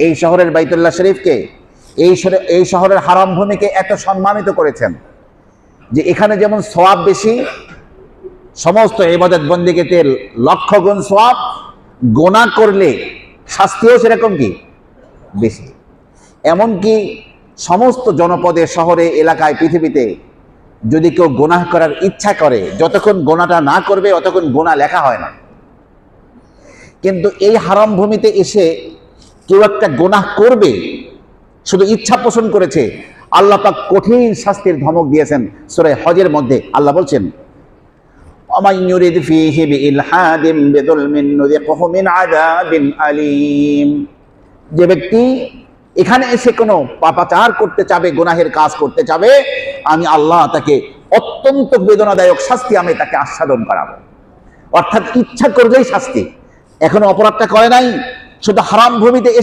এই শহরের বাইতুল্লাহ শরীফকে, এই শহরের হারাম ভূমিকে এত সম্মানিত করেছেন যে এখানে যেমন সওয়াব বেশি, সমস্ত ইবাদত বন্দেগীতে লক্ষ গুণ সওয়াব, গুনাহ করলে শাস্তিও সেরকম কি বেশি। এমনকি সমস্ত জনপদে, শহরে, এলাকায়, পৃথিবীতে যদি কেউ গুনাহ করার ইচ্ছা করে, যতক্ষণ গুনাহটা না করবে ততক্ষণ গুনাহ লেখা হয় না। কিন্তু এই হারাম ভূমিতে এসে কেউ একটা গুনাহ করবে, শুধু ইচ্ছা পোষণ করেছে, আল্লাহ পাক কঠিন শাস্তির ধমক দিয়েছেন সূরা হজের মধ্যে। আল্লাহ বলছেন, ওয়ামান ইউরিদ ফীহি বিইলহাদিন বিযুলমিন নুযিকহু মিন আযাবিন আলীম। যে ব্যক্তি এখানে এসে কোনো পাপাচার করতে চাবে, গুনাহের কাজ করতে চাবে, আমি আল্লাহ তাকে অত্যন্ত বেদনাদায়ক শাস্তি আমি তাকে আস্বাদন করাবো। অর্থাৎ ইচ্ছা করলেই শাস্তি, এখনো অপরাধটা করে নাই, শুধু হারাম ভূমিতে এসে